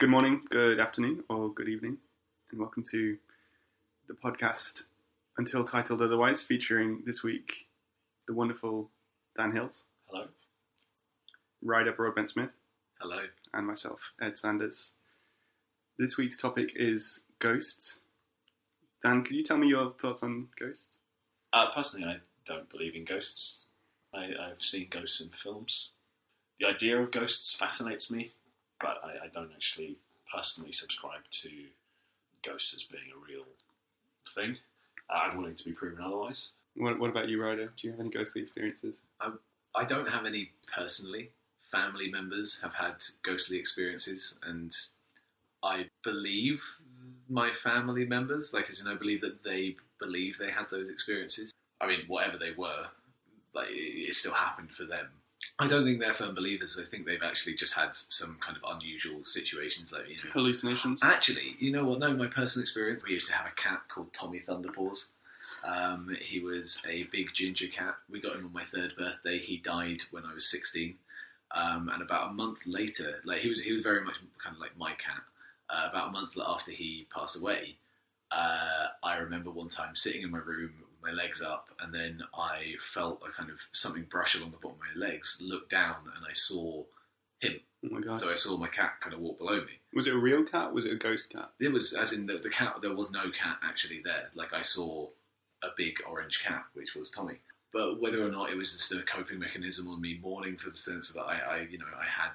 Good morning, good afternoon, or good evening, and welcome to the podcast Until Titled Otherwise, featuring this week the wonderful Dan Hills. Hello. Ryder Broadbent-Smith. Hello. And myself, Ed Sanders. This week's topic is ghosts. Dan, could you tell me your thoughts on ghosts? Personally, I don't believe in ghosts. I've seen ghosts in films. The idea of ghosts fascinates me, but I don't actually personally subscribe to ghosts as being a real thing. I'm willing to be proven otherwise. What about you, Ryder? Do you have any ghostly experiences? I don't have any personally. Family members have had ghostly experiences, and I believe my family members, I believe that they believe they had those experiences. I mean, whatever they were, it still happened for them. I don't think they're firm believers. I think they've actually just had some kind of unusual situations, hallucinations. Actually, you know what? No, my personal experience. We used to have a cat called Tommy Thunderpaws. He was a big ginger cat. We got him on my 3rd birthday. He died when I was 16, and about a month later, he was very much kind of like my cat. About a month after he passed away, I remember one time sitting in my room, my legs up, and then I felt a kind of something brush along the bottom of my legs, looked down, and I saw him. Oh my God. So I saw my cat kind of walk below me. Was it a real cat? Was it a ghost cat? It was, as in the cat, there was no cat actually there. I saw a big orange cat, which was Tommy. But whether or not it was just a coping mechanism on me mourning for the sense that I had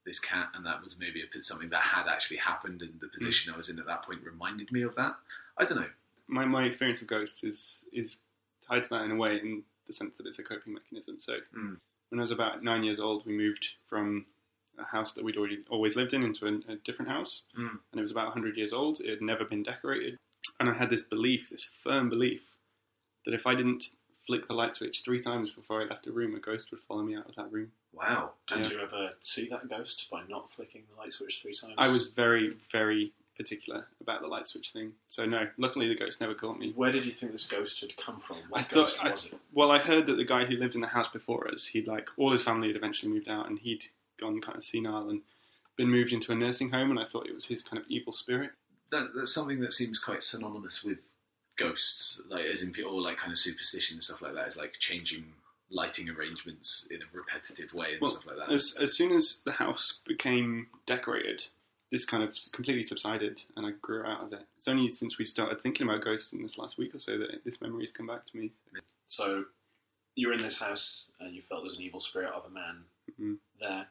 this cat, and that was maybe something that had actually happened, and the position I was in at that point reminded me of that. I don't know. My experience of ghosts is tied to that in a way, in the sense that it's a coping mechanism. So when I was about 9 years old, we moved from a house that we'd always lived in into a different house, and it was about 100 years old. It had never been decorated, and I had this firm belief, that if I didn't flick the light switch 3 times before I left a room, a ghost would follow me out of that room. Wow. Did you ever see that ghost by not flicking the light switch 3 times? I was very, very particular about the light switch thing. So no, luckily the ghost never caught me. Where did you think this ghost had come from? What ghost was it? Well, I heard that the guy who lived in the house before us, all his family had eventually moved out, and he'd gone kind of senile and been moved into a nursing home, and I thought it was his kind of evil spirit. That's something that seems quite synonymous with ghosts, as in or kind of superstition and stuff like that, is changing lighting arrangements in a repetitive way and stuff like that. As soon as the house became decorated, this kind of completely subsided, and I grew out of it. It's only since we started thinking about ghosts in this last week or so that this memory has come back to me. So you were in this house and you felt there's an evil spirit of a man there.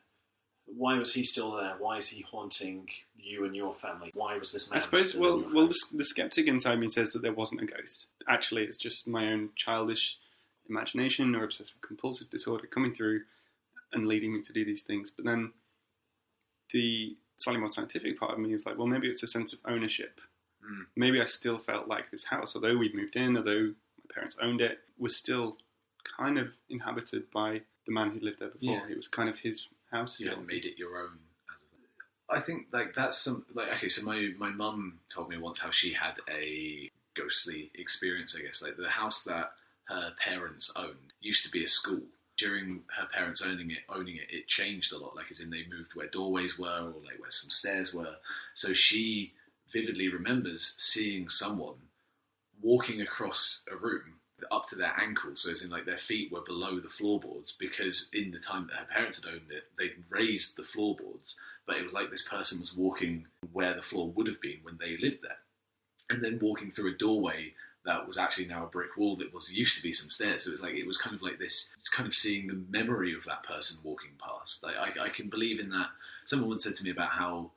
Why was he still there? Why is he haunting you and your family? Why was this man? I suppose. Still in your house? The skeptic inside me says that there wasn't a ghost. Actually, it's just my own childish imagination or obsessive compulsive disorder coming through and leading me to do these things. But then the slightly more scientific part of me is maybe it's a sense of ownership. Maybe I still felt like this house, although we'd moved in, although my parents owned it, was still kind of inhabited by the man who lived there before. Yeah. It was kind of his house still. You hadn't made it your own. I think that's some okay. So my mum told me once how she had a ghostly experience. I guess the house that her parents owned used to be a school. During her parents owning it, it changed a lot. As in they moved where doorways were, or where some stairs were. So she vividly remembers seeing someone walking across a room up to their ankles. So as in their feet were below the floorboards, because in the time that her parents had owned it, they'd raised the floorboards. But it was like this person was walking where the floor would have been when they lived there, and then walking through a doorway that was actually now a brick wall that used to be some stairs. So it was kind of like this, kind of seeing the memory of that person walking past. I can believe in that. Someone once said to me about how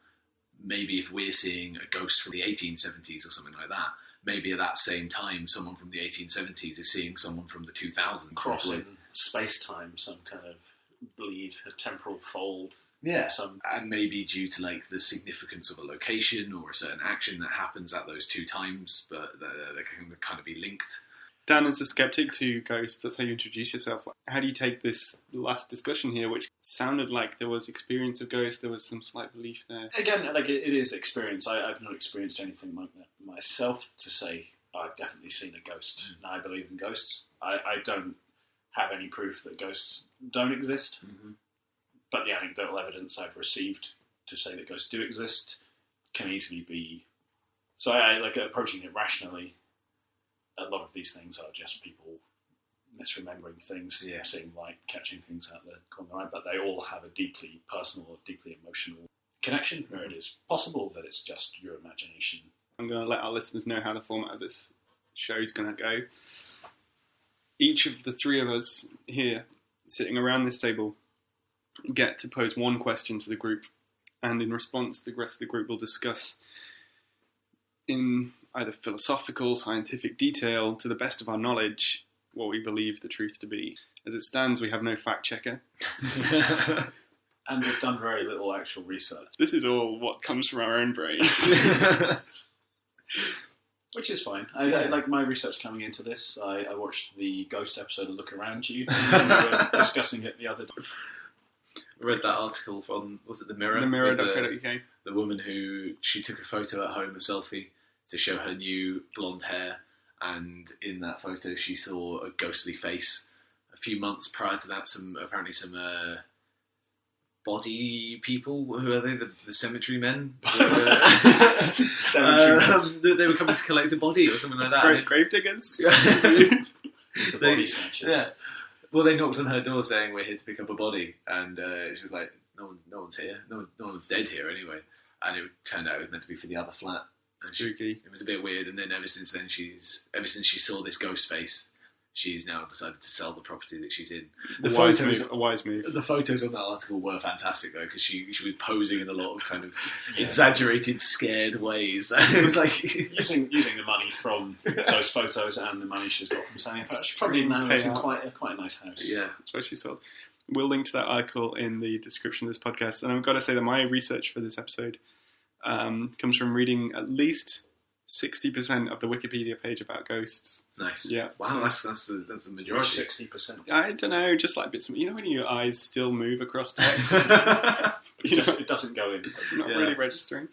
maybe if we're seeing a ghost from the 1870s or something like that, maybe at that same time someone from the 1870s is seeing someone from the 2000s. Crossing space-time, some kind of bleed, a temporal fold. Yeah, and maybe due to the significance of a location or a certain action that happens at those 2 times, but they can kind of be linked. Dan is a skeptic to ghosts. That's how you introduce yourself. How do you take this last discussion here, which sounded like there was experience of ghosts, there was some slight belief there? Again, it is experience. I've not experienced anything myself to say I've definitely seen a ghost. I believe in ghosts. I don't have any proof that ghosts don't exist. Mm-hmm. But the anecdotal evidence I've received to say that ghosts do exist can easily be. So I like approaching it rationally. A lot of these things are just people misremembering things, seeing light, catching things out the corner of the eye, but they all have a deeply personal or deeply emotional connection where it is possible that it's just your imagination. I'm going to let our listeners know how the format of this show is going to go. Each of the three of us here sitting around this table get to pose one question to the group, and in response the rest of the group will discuss in either philosophical, scientific detail, to the best of our knowledge, what we believe the truth to be. As it stands, we have no fact checker. And we've done very little actual research. This is all what comes from our own brains. Which is fine. I like my research coming into this. I watched the Ghost episode of Look Around You. And we were discussing it the other day. I read that article from, was it The Mirror? TheMirror.co.uk. The woman who, she took a photo at home, a selfie, to show her new blonde hair. And in that photo, she saw a ghostly face. A few months prior to that, some body people. Who are they? The cemetery men. They were coming to collect a body or something like that. Grave diggers. The body snatchers. Yeah. Well, they knocked on her door saying we're here to pick up a body, and she was like, "No one's here. No one's dead here anyway." And it turned out it was meant to be for the other flat. Spooky. It was a bit weird, and then ever since she saw this ghost face, she's now decided to sell the property that she's in. A wise move. The photos on that article were fantastic though, because she was posing in a lot of kind of exaggerated, scared ways. It was like using the money from those photos and the money she's got from selling. She's probably now in quite a nice house. Yeah, that's what she sold. We'll link to that article in the description of this podcast. And I've got to say that my research for this episode comes from reading at least 60% of the Wikipedia page about ghosts. Nice. Yeah. Wow, so that's the majority. 60%. I don't know, just like bits of... You know when your eyes still move across text? It doesn't go in. Not really registering.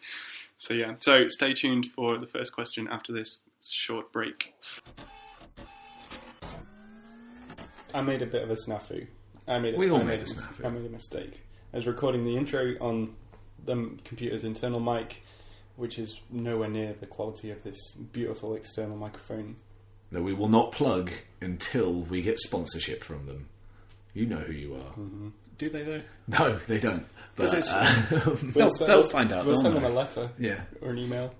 So yeah, so stay tuned for the first question after this short break. I made a bit of a snafu. We all made a snafu. I made a mistake. I was recording the intro on the computer's internal mic, which is nowhere near the quality of this beautiful external microphone. That we will not plug until we get sponsorship from them. You know who you are. Mm-hmm. Do they though? No, they don't. But, they'll find out. We'll send them a letter, or an email.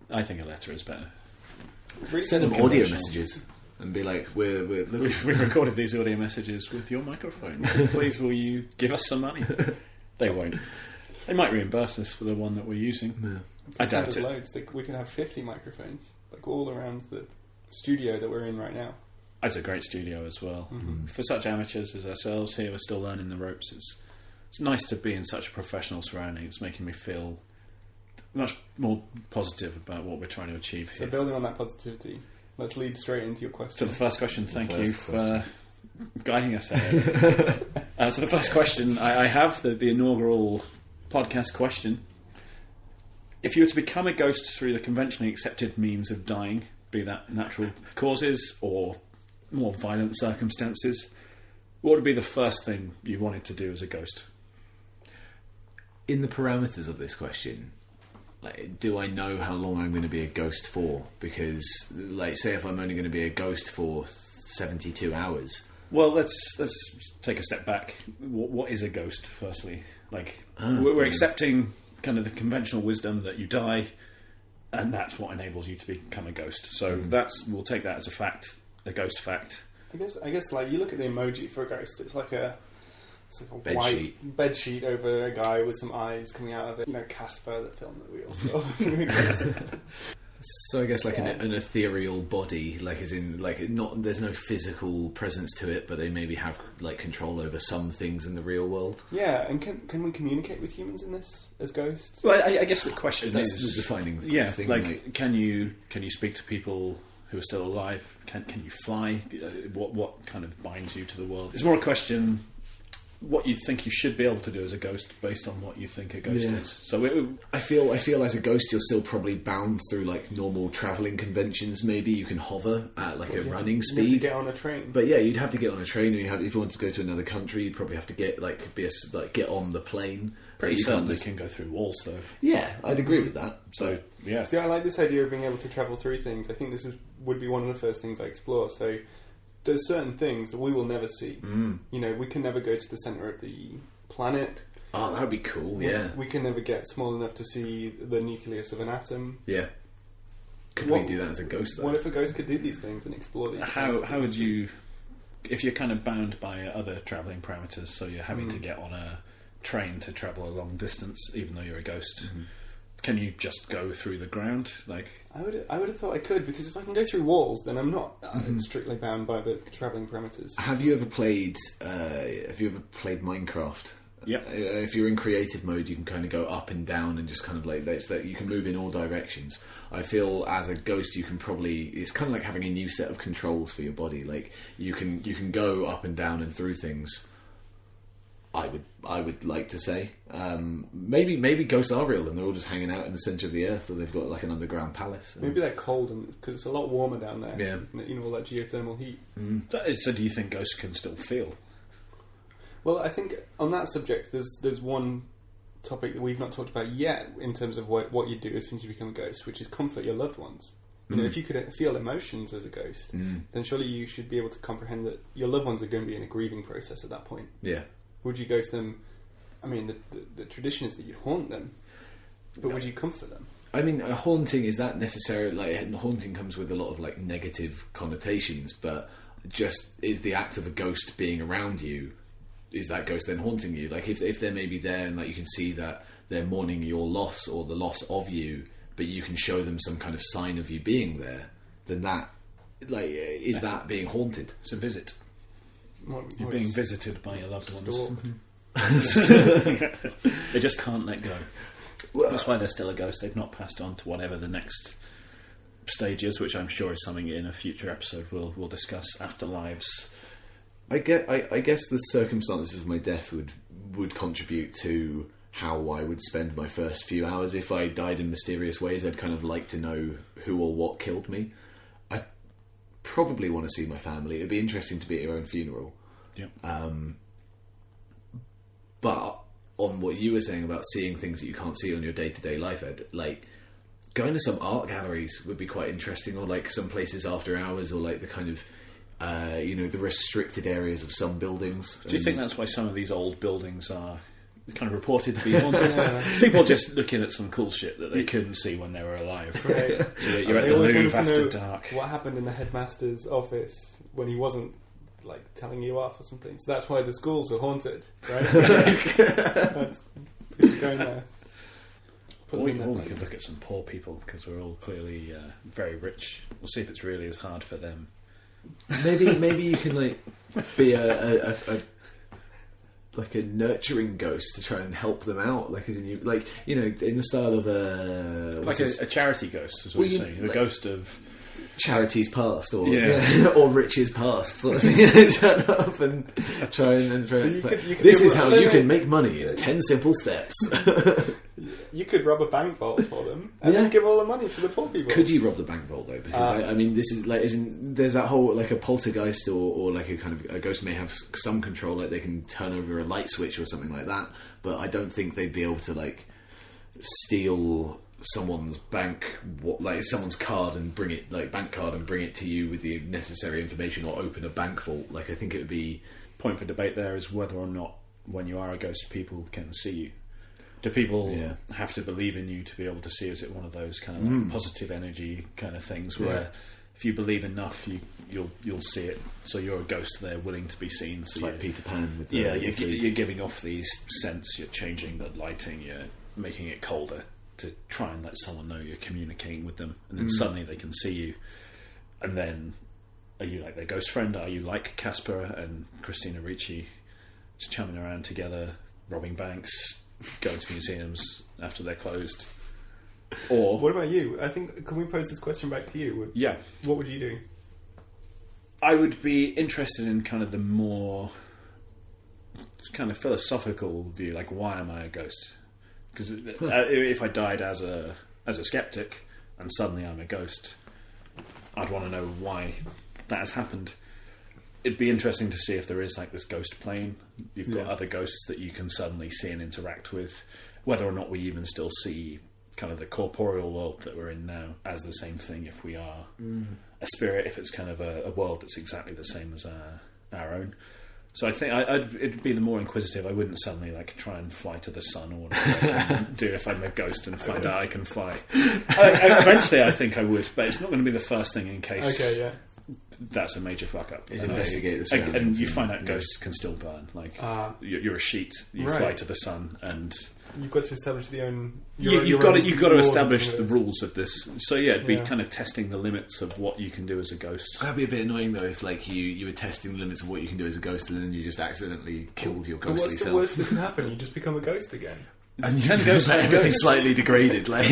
I think a letter is better. Send them audio messages and be like, "We've recorded these audio messages with your microphone. Please, will you give us some money?" They won't. They might reimburse us for the one that we're using. Yeah. I doubt it. Loads. We can have 50 microphones, like all around the studio that we're in right now. It's a great studio as well. Mm-hmm. For such amateurs as ourselves here, we're still learning the ropes. It's nice to be in such a professional surrounding. It's making me feel much more positive about what we're trying to achieve here. So building on that positivity, let's lead straight into your question. To the first question, thank you for guiding us there. So the first question, I have the inaugural podcast question. If you were to become a ghost through the conventionally accepted means of dying, be that natural causes or more violent circumstances, what would be the first thing you wanted to do as a ghost? In the parameters of this question, do I know how long I'm going to be a ghost for? Because, say if I'm only going to be a ghost for 72 hours. Well, let's take a step back. What is a ghost, firstly? We're accepting kind of the conventional wisdom that you die, and that's what enables you to become a ghost. So we'll take that as a fact, a ghost fact. I guess you look at the emoji for a ghost. It's like a bed white sheet. Bed sheet over a guy with some eyes coming out of it. You know, Casper, the film that we also. So I guess an ethereal body, as in not there's no physical presence to it, but they maybe have control over some things in the real world. Yeah, and can we communicate with humans in this as ghosts? Well, I guess the question That's is the defining thing. Can you speak to people who are still alive? Can you fly? What kind of binds you to the world? It's more a question what you think you should be able to do as a ghost based on what you think a ghost is. So I feel as a ghost you're still probably bound through normal travelling conventions. Maybe you can hover at a running speed. You have to get on a train. But yeah, you'd have to get on a train, and if you wanted to go to another country, you'd probably have to get get on the plane. Pretty You certain they can't can go through walls, though. Yeah, I'd agree with that. So, yeah. See, I like this idea of being able to travel through things. I think would be one of the first things I explore. So there's certain things that we will never see. You know, we can never go to the centre of the planet. Oh, that would be cool, yeah. We can never get small enough to see the nucleus of an atom. Yeah. Could we do that as a ghost, though? What if a ghost could do these things and explore these things? How would you... If you're kind of bound by other travelling parameters, so you're having to get on a train to travel a long distance, even though you're a ghost, can you just go through the ground? Like, I would have thought I could, because if I can go through walls, then I'm not strictly bound by the travelling parameters. Have you ever played Minecraft? Yep. If you're in creative mode, you can kind of go up and down and just kind of like that. You can move in all directions. I feel as a ghost, you can probably. It's kind of like having a new set of controls for your body. Like you can go up and down and through things. I would like to say maybe ghosts are real and they're all just hanging out in the centre of the earth, or they've got like an underground palace. Maybe they're cold because it's a lot warmer down there. Yeah. Isn't it? You know, all that geothermal heat. so do you think ghosts can still feel? Well, I think on that subject, there's one topic that we've not talked about yet in terms of what you do as soon as you become a ghost, which is comfort your loved ones. You know, if you could feel emotions as a ghost, then surely you should be able to comprehend that your loved ones are going to be in a grieving process at that point. Yeah. Would you ghost them? I mean, the tradition is that you haunt them, but would you comfort them? I mean, a haunting, is that necessarily like haunting comes with a lot of like negative connotations, but just is the act of a ghost being around you, is that ghost then haunting you? Like if they're maybe there and like you can see that they're mourning your loss or the loss of you, but you can show them some kind of sign of you being there, then that like is that being haunted? It's a visit. You're Or being it's visited by your loved ones. stalked. They just can't let go. That's why they're still a ghost. They've not passed on to whatever the next stage is, which I'm sure is something in a future episode we'll discuss. Afterlives. I guess the circumstances of my death would contribute to how I would spend my first few hours. If I died in mysterious ways, I'd kind of like to know who or what killed me. I'd probably want to see my family. It'd be interesting to be at your own funeral. Yep. But on what you were saying about seeing things that you can't see on your day-to-day life, Ed, like going to some art galleries would be quite interesting, or like some places after hours, or like the kind of the restricted areas of some buildings. Do you think that's why some of these old buildings are kind of reported to be haunted? People just looking at some cool shit that they couldn't see when they were alive. Right. So you're at They the always Louvre wanted to after know dark. what happened in the headmaster's office when he wasn't like telling you off or something. So that's why the schools are haunted, right? That's people going there. Put Or them in their we place. could look at some poor people because we're all clearly very rich. We'll see if it's really as hard for them. Maybe you can like be a like a nurturing ghost to try and help them out, like as in you in the style of Like a charity ghost, is what Well, you're saying. The ghost of charities past, or Yeah. or riches past, sort of thing. Turn up and try and So you could this give is them- how no, you no. can make money in 10 simple steps. You could rob a bank vault for them and Yeah. then give all the money to the poor people. Could you rob the bank vault though? Because I mean, this is like, there's that whole like a poltergeist or like a kind of a ghost may have some control, like they can turn over a light switch or something like that. But I don't think they'd be able to like steal someone's someone's card and bring it bank card and bring it to you with the necessary information, or open a bank vault. Like I think it would be point for debate there is whether or not when you are a ghost people can see you. Do people have to believe in you to be able to see? Is it one of those kind of like positive energy kind of things where if you believe enough, you'll see it? So you're a ghost there, willing to be seen. So it's like Peter Pan with you're giving off these scents. You're changing the lighting. You're making it colder to try and let someone know you're communicating with them, and then suddenly they can see you. And then, are you like their ghost friend? Are you like Casper and Christina Ricci, just chumming around together, robbing banks? Going to museums after they're closed, or What about you? I think, can we pose this question back to you? yeah, What would you do? I would be interested in kind of the more kind of philosophical view, like why am I a ghost? Because if I died as a skeptic and suddenly I'm a ghost, I'd want to know why that has happened. it'd be interesting to see if there is like this ghost plane. You've got other ghosts that you can suddenly see and interact with. Whether or not we even still see kind of the corporeal world that we're in now as the same thing, if we are a spirit, if it's kind of a world that's exactly the same as our own. So I think it'd be the more inquisitive. I wouldn't suddenly like try and fly to the sun or whatever I can do if I'm a ghost and find out I can fly. Eventually I think I would, but it's not going to be the first thing in case that's a major fuck up. Investigate the surroundings. And you find out ghosts can still burn. Like you're a sheet, you fly to the sun, and you've got to establish you've got to establish the rules of this. So it'd be kind of testing the limits of what you can do as a ghost. That'd be a bit annoying though if like you were testing the limits of what you can do as a ghost and then you just accidentally killed your ghostly self. What's the worst that can happen? You just become a ghost again. And you everything's slightly degraded. Like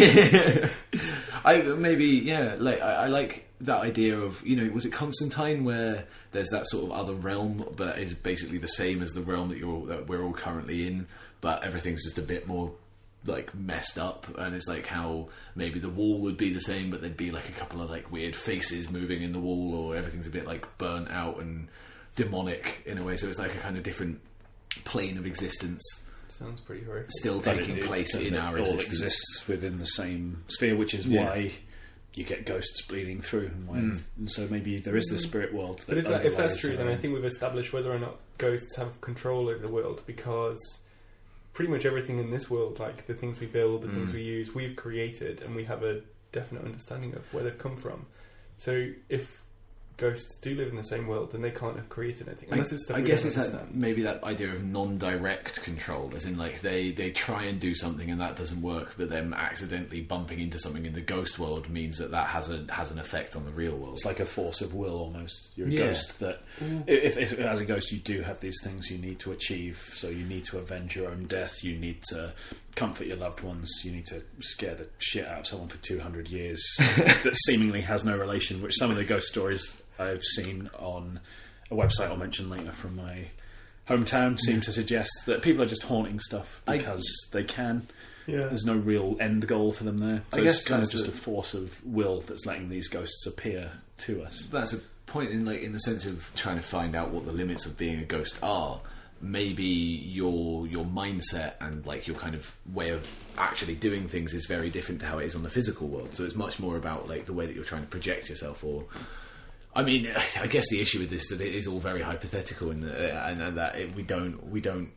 I like that idea of, was it Constantine, where there's that sort of other realm but is basically the same as the realm that we're all currently in, but everything's just a bit more like messed up, and it's like how maybe the wall would be the same but there'd be like a couple of like weird faces moving in the wall, or everything's a bit like burnt out and demonic in a way, so it's like a kind of different plane of existence. Sounds pretty horrific. Still taking place in our existence. It all exists within the same sphere, which is why you get ghosts bleeding through. And so maybe there is the spirit world. But if that's true, then I think we've established whether or not ghosts have control over the world, because pretty much everything in this world, like the things we build, the things we use, we've created, and we have a definite understanding of where they've come from. So if ghosts do live in the same world, then they can't have created anything. Unless it's stuff I we guess don't it's understand. maybe that idea of non-direct control, as in like they try and do something and that doesn't work, but them accidentally bumping into something in the ghost world means that has an effect on the real world. It's like a force of will almost. You're a ghost that, if as a ghost you do have these things you need to achieve. So you need to avenge your own death, you need to comfort your loved ones, you need to scare the shit out of someone for 200 years that seemingly has no relation, which some of the ghost stories I've seen on a website I'll mention later from my hometown seem to suggest that people are just haunting stuff because they can. Yeah. There's no real end goal for them there. So it's kind of just a force of will that's letting these ghosts appear to us. That's a point in the sense of trying to find out what the limits of being a ghost are. Maybe your mindset and like your kind of way of actually doing things is very different to how it is on the physical world. So it's much more about like the way that you're trying to project yourself. Or, I mean, I guess the issue with this is that it is all very hypothetical, and that we don't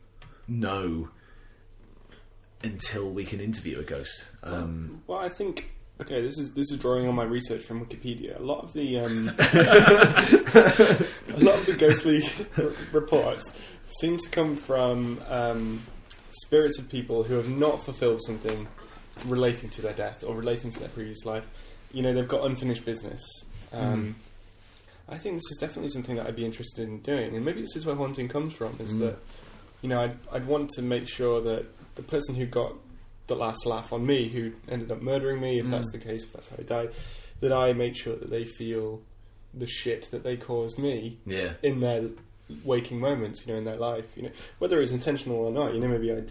know until we can interview a ghost. Well, I think this is drawing on my research from Wikipedia. A lot of the ghostly reports seem to come from spirits of people who have not fulfilled something relating to their death or relating to their previous life. They've got unfinished business. I think this is definitely something that I'd be interested in doing, and maybe this is where haunting comes from. Is that I'd want to make sure that the person who got the last laugh on me, who ended up murdering me, if that's the case, if that's how I died, that I make sure that they feel the shit that they caused me in their waking moments, in their life, whether it's intentional or not. Maybe I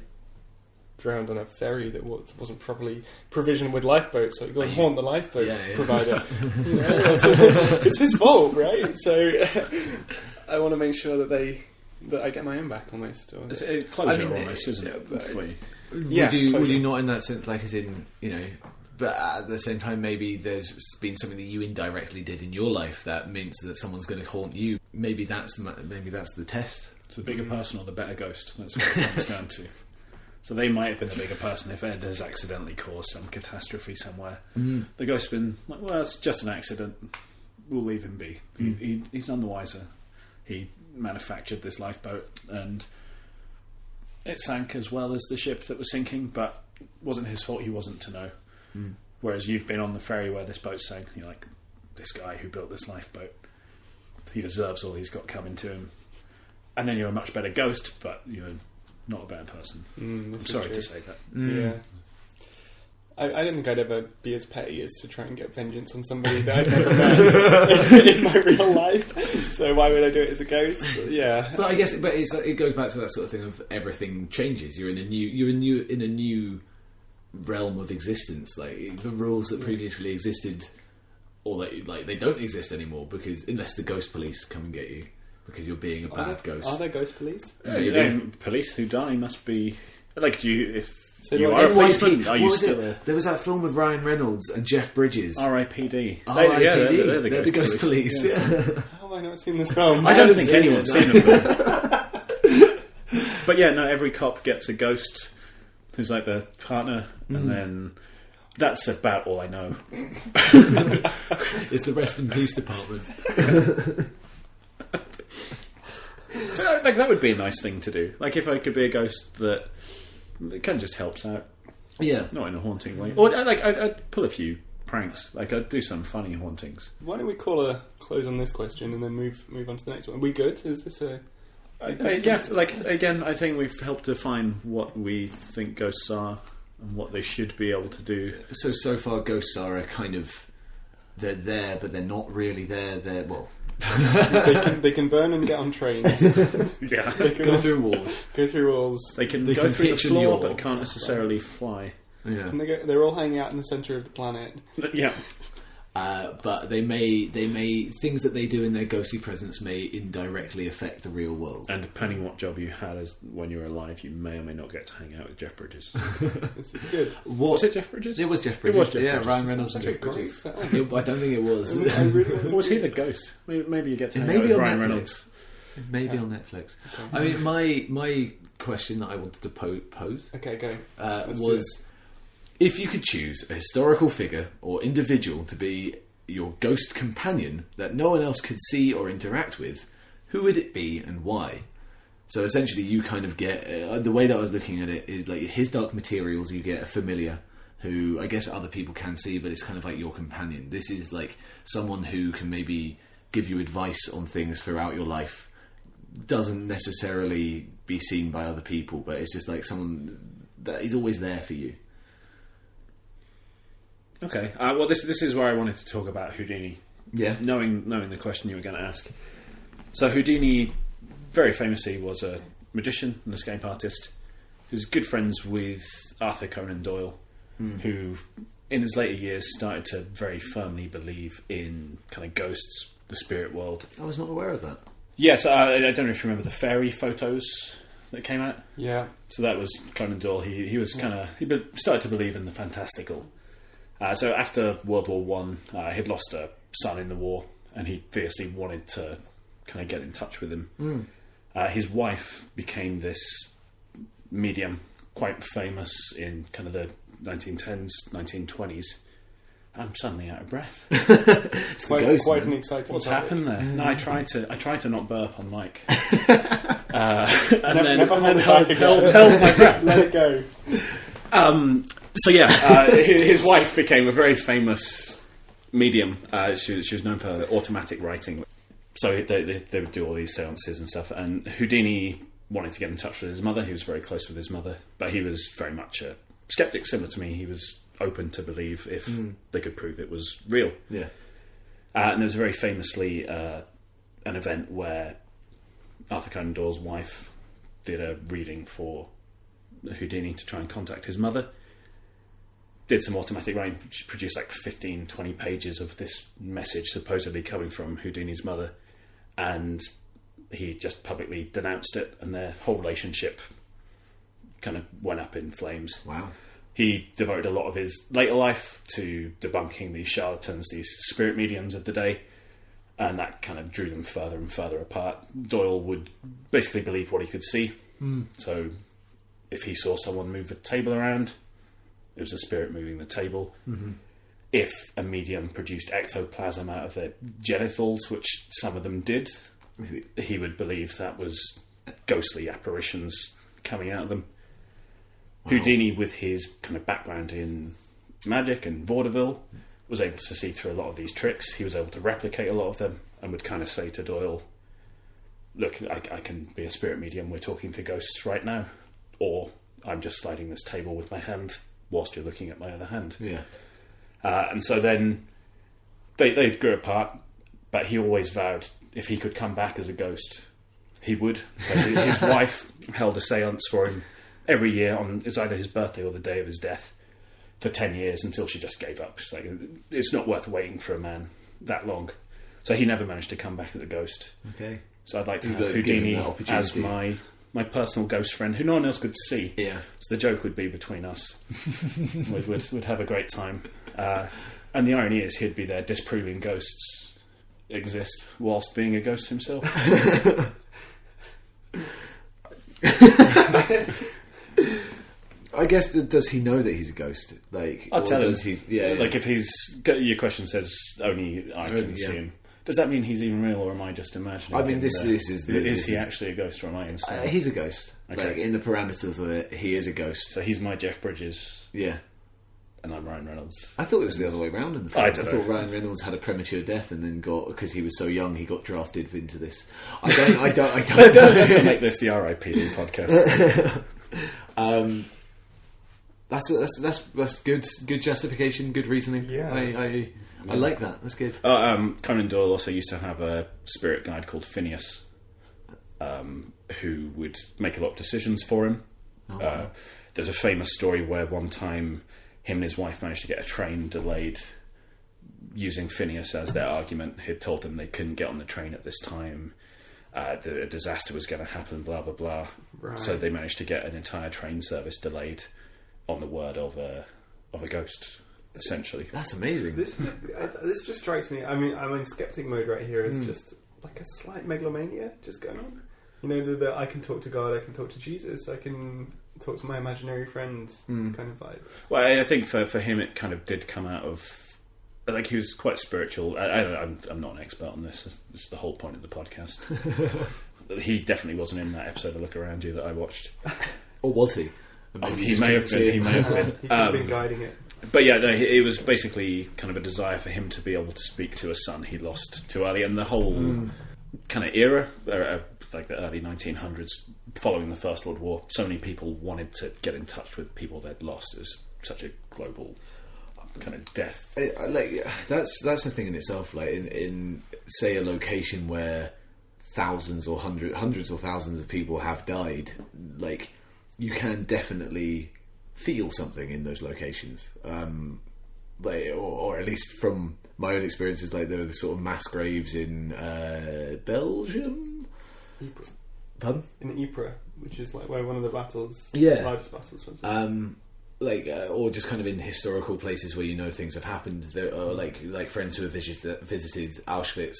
drowned on a ferry that wasn't properly provisioned with lifeboats, so you go and haunt the lifeboat provider. It's his fault, right? So I want to make sure that I get my own back almost. Or, closure almost, isn't it? For you. Would you not in that sense, like as in, but at the same time maybe there's been something that you indirectly did in your life that means that someone's going to haunt you. Maybe that's the test. It's the bigger person or the better ghost. That's what it comes down to. So they might have been the bigger person if Ed has accidentally caused some catastrophe somewhere. The ghost's been like, well, it's just an accident. We'll leave him be. He's none the wiser. He manufactured this lifeboat and it sank as well as the ship that was sinking, but it wasn't his fault. He wasn't to know. Whereas you've been on the ferry where this boat sank, you're like, this guy who built this lifeboat, he deserves all he's got coming to him. And then you're a much better ghost, but you're not a better person. I'm sorry to say that. Yeah. I don't think I'd ever be as petty as to try and get vengeance on somebody that I've never met in my real life. So why would I do it as a ghost? Yeah. But I guess, it goes back to that sort of thing of everything changes. You're in a new realm of existence. Like the rules that previously existed, or that they don't exist anymore, because unless the ghost police come and get you. because you're being a bad ghost. Are there ghost police? Police who die must be like. Do you if So you like are a NYPD, policeman? Are you What was still it? There was that film with Ryan Reynolds and Jeff Bridges. R.I.P.D. R.I.P.D. They're the ghost police. Yeah. How have I not seen this film? I don't think seen anyone's it, seen it. But yeah, no. Every cop gets a ghost who's like their partner, and then that's about all I know. It's the Rest in Peace department. So, like that would be a nice thing to do. Like if I could be a ghost that kind of just helps out, Yeah. not in a haunting way. Or like I'd pull a few pranks. Like I'd do some funny hauntings. Why don't we call a close on this question and then move on to the next one? Are we good? Is this a... Yeah, like again, I think we've helped define what we think ghosts are and what they should be able to do. So far, ghosts are a kind of... They're there, but they're not really there. They're, well... they can burn and get on trains. Yeah, They can Go also through walls. go through walls. they can They go can through the pitch and floor, yaw. but can't necessarily fly. Yeah. And they're all hanging out in the centre of the planet. Yeah, But they may things that they do in their ghostly presence may indirectly affect the real world. and depending what job you had as when you were alive, you may or may not get to hang out with Jeff Bridges. This is good. Was it Jeff Bridges? It was Jeff It Bridges. was Jeff yeah, Bridges. Ryan Reynolds and Such a Jeff great Bridges. film. I don't think it was. I really want to Or was see he it. the ghost? Maybe you get to It hang may out be with on Ryan Netflix. Reynolds. Maybe on Netflix. I mean, my question that I wanted to pose Okay, go. Let's do was, if you could choose a historical figure or individual to be your ghost companion that no one else could see or interact with, who would it be and why? So essentially, you kind of get the way that I was looking at it is like his Dark Materials. You get a familiar who I guess other people can see, but it's kind of like your companion. This is like someone who can maybe give you advice on things throughout your life. Doesn't necessarily be seen by other people, but it's just like someone that is always there for you. Okay. Well, this is where I wanted to talk about Houdini. Yeah. Knowing the question you were going to ask. So Houdini, very famously, was a magician, an escape artist, who's good friends with Arthur Conan Doyle, who, in his later years, started to very firmly believe in kind of ghosts, the spirit world. I was not aware of that. Yes, I don't know if you remember the fairy photos that came out. Yeah. So that was Conan Doyle. He was he started to believe in the fantastical. So after World War One, he'd lost a son in the war, and he fiercely wanted to kind of get in touch with him. His wife became this medium, quite famous in kind of the 1910s, 1920s. I'm suddenly out of breath. It's the ghost, Quite man. an exciting What's topic. happened there? No, I tried to not burp on mic, and Never hold then it back held again. my breath. Let it go. So yeah, his wife became a very famous medium. She was known for automatic writing. So they would do all these seances and stuff. And Houdini wanted to get in touch with his mother. He was very close with his mother, but he was very much a skeptic, similar to me. He was open to believe if they could prove it was real. Yeah. And there was very famously an event where Arthur Conan Doyle's wife did a reading for Houdini to try and contact his mother. Did some automatic writing. She produced like 15, 20 pages of this message supposedly coming from Houdini's mother, and he just publicly denounced it, and their whole relationship kind of went up in flames. Wow. He devoted a lot of his later life to debunking these charlatans, these spirit mediums of the day, and that kind of drew them further and further apart. Doyle would basically believe what he could see. So if he saw someone move a table around, it was a spirit moving the table. If a medium produced ectoplasm out of their genitals, which some of them did, he would believe that was ghostly apparitions coming out of them. Wow. Houdini, with his kind of background in magic and vaudeville, was able to see through a lot of these tricks. He was able to replicate a lot of them and would kind of say to Doyle, look, I can be a spirit medium, we're talking to ghosts right now. Or I'm just sliding this table with my hand whilst you're looking at my other hand. Yeah. And so then they grew apart, but he always vowed if he could come back as a ghost, he would. So his wife held a seance for him every year on it's either his birthday or the day of his death for 10 years until she just gave up. She's like, it's not worth waiting for a man that long. So he never managed to come back as a ghost. Okay. So I'd like to You'd have like to give him Houdini that opportunity. as my personal ghost friend, who no one else could see. Yeah. So the joke would be between us. we'd have a great time. And the irony is he'd be there disproving ghosts exist whilst being a ghost himself. I guess, does he know that he's a ghost? Like, I'll tell him. Yeah. Like, if your question says only I can see him, does that mean he's even real, or am I just imagining? I mean, him is he actually a ghost, or am I insane? he's a ghost. Okay. Like, in the parameters of it, he is a ghost. So he's my Jeff Bridges, Yeah. and I'm Ryan Reynolds. I thought it was the other way around in the film. I I don't know. thought Ryan Reynolds had a premature death and then because he was so young, he got drafted into this. I don't know. Let's make this the RIPD podcast. That's good justification, good reasoning. Yeah. I like that. That's good. Conan Doyle also used to have a spirit guide called Phineas, who would make a lot of decisions for him. Oh, wow. There's a famous story where one time him and his wife managed to get a train delayed using Phineas as their argument. He'd told them they couldn't get on the train at this time. A disaster was going to happen, blah, blah, blah. Right. So they managed to get an entire train service delayed on the word of a ghost, essentially. That's amazing. This just strikes me. I mean, I'm in skeptic mode right here. It's just like a slight megalomania just going on. You know, the I can talk to God, I can talk to Jesus, I can talk to my imaginary friend kind of vibe. Well, I think for him it kind of did come out of... Like, he was quite spiritual. I'm not an expert on this. This is the whole point of the podcast. He definitely wasn't in that episode of Look Around You that I watched. Or was he? He may have been. He may have been. He could have been guiding it. But yeah, no, it was basically kind of a desire for him to be able to speak to a son he lost too early. And the whole kind of era, like the early 1900s, following the First World War, so many people wanted to get in touch with people they'd lost. It was such a global kind of death. That's the thing in itself. Like in say a location where thousands or hundreds or thousands of people have died, like you can definitely feel something in those locations. Or at least from my own experiences, like there are the sort of mass graves in Belgium. Ypres. Pardon? In Ypres, which is like where one of the battles, Yeah. largest battles was. Or just kind of in historical places where you know things have happened. There are like friends who have visited Auschwitz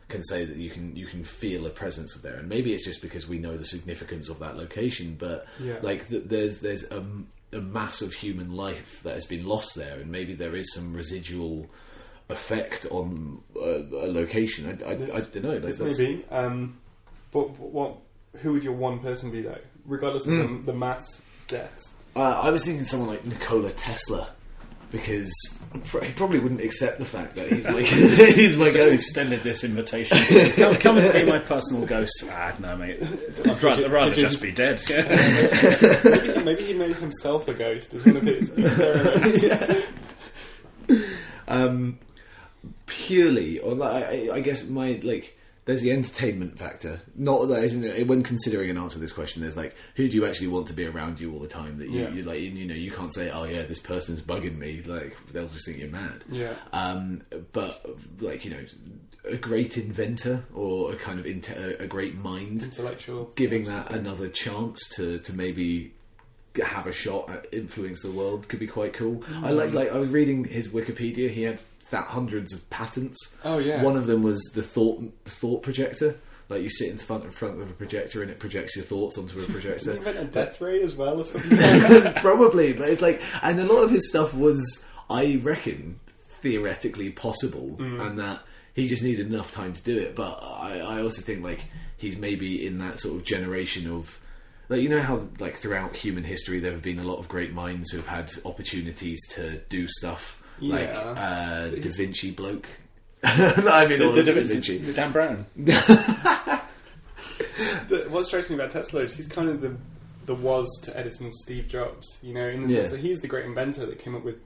can say that you can feel a presence of there, and maybe it's just because we know the significance of that location. But there's a mass of human life that has been lost there, and maybe there is some residual effect on a location. I don't know. This may be. But who would your one person be though, regardless of the mass deaths? I was thinking someone like Nikola Tesla, because he probably wouldn't accept the fact that he's my Just ghost. extended this invitation to come and be my personal ghost. No, mate. I'd rather just be dead. Maybe he made himself a ghost as one of his experiments. Purely, or I guess there's the entertainment factor. Not that isn't it, when considering an answer to this question, there's like, who do you actually want to be around you all the time? That you like, you can't say, oh yeah, this person's bugging me. Like they'll just think you're mad. Yeah. But like a great inventor or a kind of a great mind, Intellectual, giving that another chance to maybe have a shot at influence the world could be quite cool. I I was reading his Wikipedia. He had hundreds of patents. Oh yeah. One of them was the thought projector. Like you sit in front of a projector and it projects your thoughts onto a projector. Did he invent a death ray as well or something? Probably, but it's like, and a lot of his stuff was, I reckon, theoretically possible, and that he just needed enough time to do it. But I also think like he's maybe in that sort of generation of, like, you know how like throughout human history there have been a lot of great minds who have had opportunities to do stuff. Like Da Vinci bloke. I mean, the Da Vinci. Dan Brown. What strikes me about Tesla is he's kind of the was to Edison's Steve Jobs, in the sense that he's the great inventor that came up with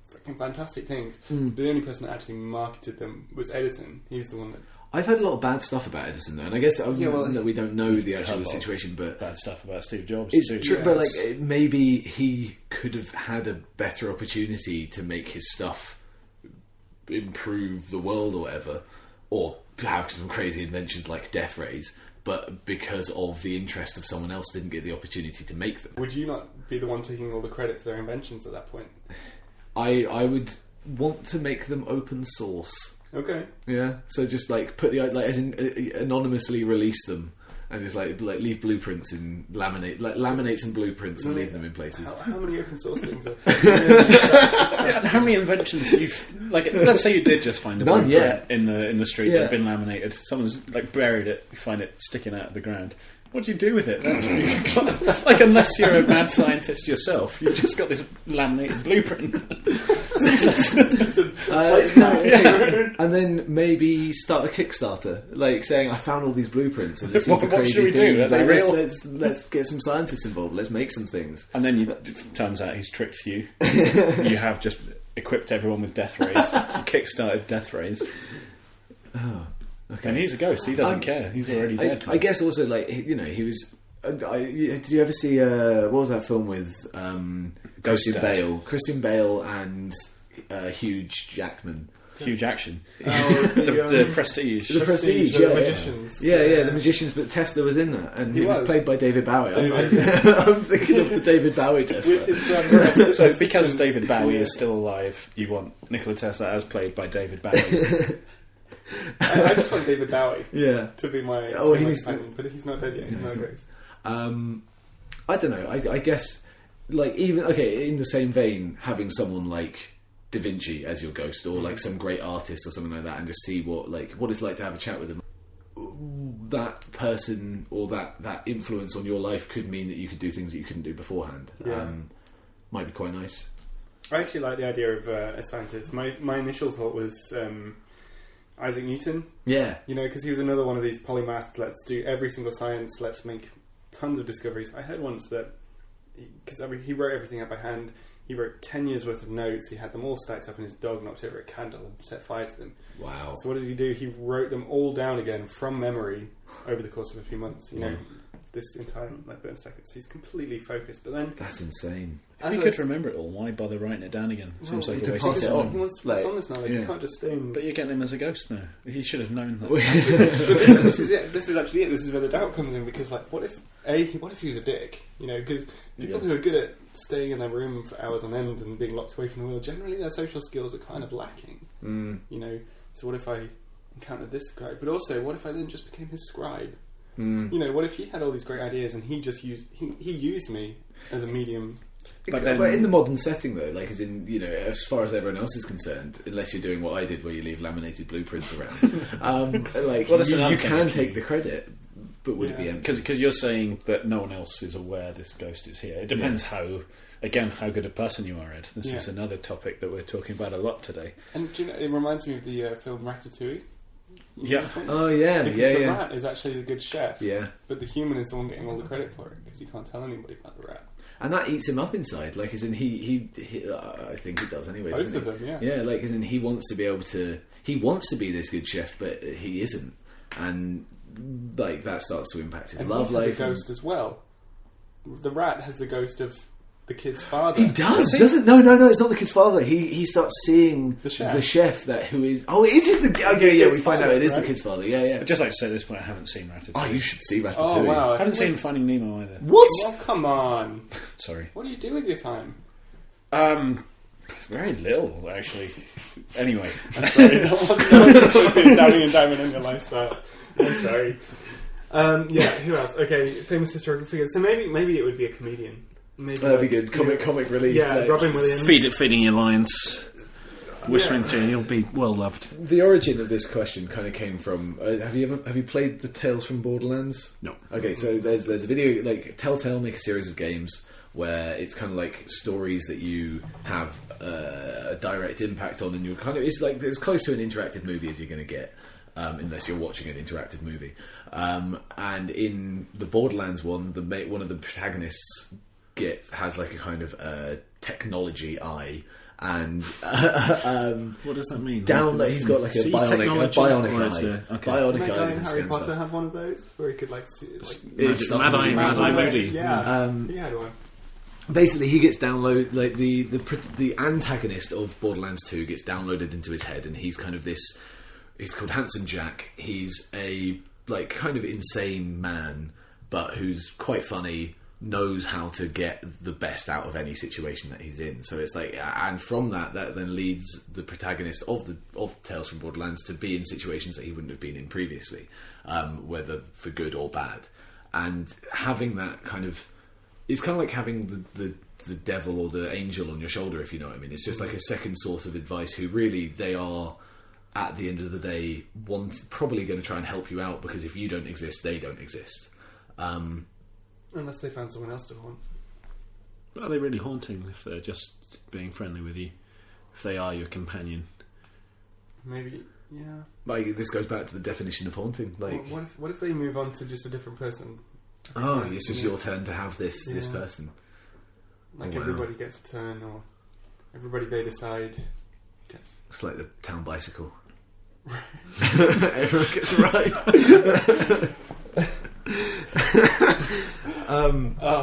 fucking fantastic things. But the only person that actually marketed them was Edison. He's the one that... I've heard a lot of bad stuff about Edison, though, and I guess we don't know the actual situation, but bad stuff about Steve Jobs. It's too. true, but like maybe he could have had a better opportunity to make his stuff improve the world or whatever. or have some crazy inventions like death rays, but because of the interest of someone else, didn't get the opportunity to make them. Would you not be the one taking all the credit for their inventions at that point? I would want to make them open source. Okay. Yeah, so just put the as in anonymously release them and just leave blueprints in laminate some blueprints and leave them in places. How many open source things are? How many inventions you've let's say you did just find a None, blueprint in the street that had been laminated. Someone's buried it, you find it sticking out of the ground. What do you do with it? Unless you're a mad scientist yourself, you've just got this laminated blueprint. And then maybe start a Kickstarter, saying I found all these blueprints and this what should we do? Are they real? Let's get some scientists involved. Let's make some things. And then it turns out he's tricked you. You have just equipped everyone with death rays. You kickstarted death rays. Oh. Okay. And he's a ghost. He doesn't care. He's already dead. I guess also, he was. Did you ever see what was that film with Christian Bale and Hugh Jackman? Huge action. The Prestige. The Prestige. The Magicians. Yeah, the Magicians. But Tesla was in that, and he was played by David Bowie. I'm thinking of the David Bowie Tesla. So because David Bowie is still alive, you want Nikola Tesla as played by David Bowie. I just want David Bowie to be my companion, but he's not dead yet. He's not a ghost. I don't know. I guess even in the same vein, having someone like Da Vinci as your ghost, or some great artist or something like that, and just see what it's like to have a chat with them. That person or that influence on your life could mean that you could do things that you couldn't do beforehand. Might be quite nice. I actually like the idea of a scientist. My initial thought was Isaac Newton. Yeah. Because he was another one of these polymath, let's do every single science, let's make tons of discoveries. I heard once that, because he wrote everything out by hand, he wrote 10 years worth of notes, he had them all stacked up, and his dog knocked over a candle and set fire to them. Wow. So what did he do? He wrote them all down again from memory over the course of a few months. This entire burn second. So he's completely focused. But then that's insane. If you could remember it all, why bother writing it down again? Seems like a waste of time. He wants to pass on this knowledge. You can't just stay in. But you're getting him as a ghost now. He should have known that. This is it. This is actually it. This is where the doubt comes in, because what if he was a dick? Because people who are good at staying in their room for hours on end and being locked away from the world, generally their social skills are kind of lacking. So what if I encountered this guy? But also, what if I then just became his scribe? What if he had all these great ideas and he just used me as a medium? But in the modern setting, though, as in, as far as everyone else is concerned, unless you're doing what I did, where you leave laminated blueprints around, you can take the credit, but would it be empty? Because you're saying that no one else is aware this ghost is here. It depends how good a person you are, Ed. This is another topic that we're talking about a lot today. And it reminds me of the film Ratatouille. Yeah. Oh yeah, because the rat is actually the good chef. Yeah. But the human is the one getting all the credit for it, because he can't tell anybody about the rat. And that eats him up inside, as in he I think he does anyway. Both of them, yeah. Yeah, as in he wants to be able to. He wants to be this good chef, but he isn't, and that starts to impact his love life. He has a ghost as well. The rat has the ghost of the kid's father. He does, doesn't? No, it's not the kid's father. He starts seeing the chef who is. Oh, is it the? Okay, yeah, we find out it is the kid's father. Yeah. I'd just like to say at this point, I haven't seen Ratatouille. Oh, you should see Ratatouille. Oh wow, I haven't seen Finding Nemo either. What? Well, come on. Sorry. What do you do with your time? Very little, actually. Anyway, I'm sorry. That wasn't supposed to be a downing and diamond in your lifestyle. I'm sorry. Who else? Okay, famous historical figures. So maybe it would be a comedian. Maybe that'd be good. Comic relief. Yeah, Robin Williams. Feeding your lines. Whispering to you, you'll be well loved. The origin of this question kind of came from. Have you played the Tales from Borderlands? No. Okay, so there's a video Telltale make a series of games where it's kind of stories that you have a direct impact on, and you're it's as close to an interactive movie as you're going to get, unless you're watching an interactive movie. And in the Borderlands one, one of the protagonists has a kind of technology eye. And what does that mean? He's got a bionic eye. Okay. Bionic eye. Harry Potter have one of those where he could Mad Eye Moody. Yeah, he had one. Basically, he gets downloaded. The antagonist of Borderlands 2 gets downloaded into his head, and he's kind of this. He's called Handsome Jack. He's a like kind of insane man, but who's quite funny. Knows how to get the best out of any situation that he's in. So it's like, and from that then leads the protagonist of Tales from Borderlands to be in situations that he wouldn't have been in previously, whether for good or bad. And having that kind of, it's kind of like having the devil or the angel on your shoulder, if you know what I mean. It's just like a second source of advice who really, they are, at the end of the day, probably going to try and help you out, because if you don't exist, they don't exist. Unless they found someone else to haunt. But are they really haunting if they're just being friendly with you? If they are your companion? Maybe, yeah. Like, this goes back to the definition of haunting. Like, what if they move on to just a different person? Oh, it's just your turn to have this person. Like everybody gets a turn, or everybody they decide gets. It's like the town bicycle. Everyone gets a ride.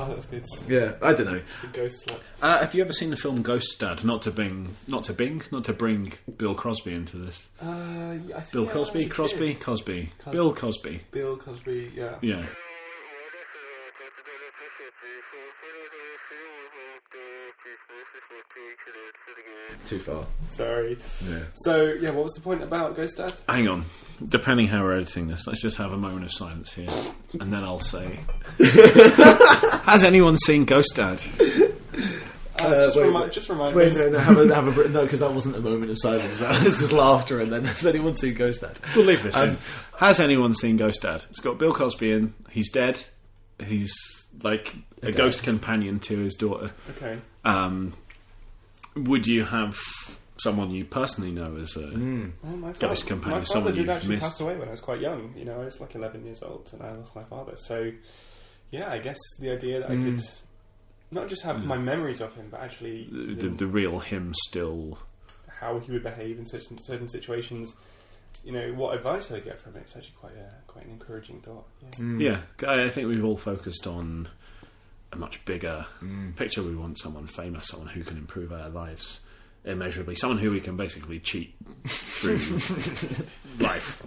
That's good. Yeah, I don't know. Just a ghost slap. Have you ever seen the film Ghost Dad? Not to bring Bill Cosby into this. I think Bill Cosby, Cosby. Bill Cosby. Bill Cosby. Yeah. Yeah. Too far. Sorry. Yeah. So what was the point about Ghost Dad? Hang on. Depending how we're editing this, let's just have a moment of silence here, and then I'll say, has anyone seen Ghost Dad? Just remind Wait, us. no, because that wasn't a moment of silence. That was just laughter, and then has anyone seen Ghost Dad? We'll leave this in. Has anyone seen Ghost Dad? It's got Bill Cosby in. He's dead. He's like a ghost companion to his daughter. Okay. Would you have someone you personally know as a ghost companion? My father did actually pass away when I was quite young. You know, I was like 11 years old, and I lost my father. So, yeah, I guess the idea that I could not just have my memories of him, but actually the real him still, how he would behave in certain situations. You know, what advice I get from it. It's actually quite an encouraging thought. Yeah, I think we've all focused on a much bigger picture. We want someone famous, someone who can improve our lives immeasurably, someone who we can basically cheat through life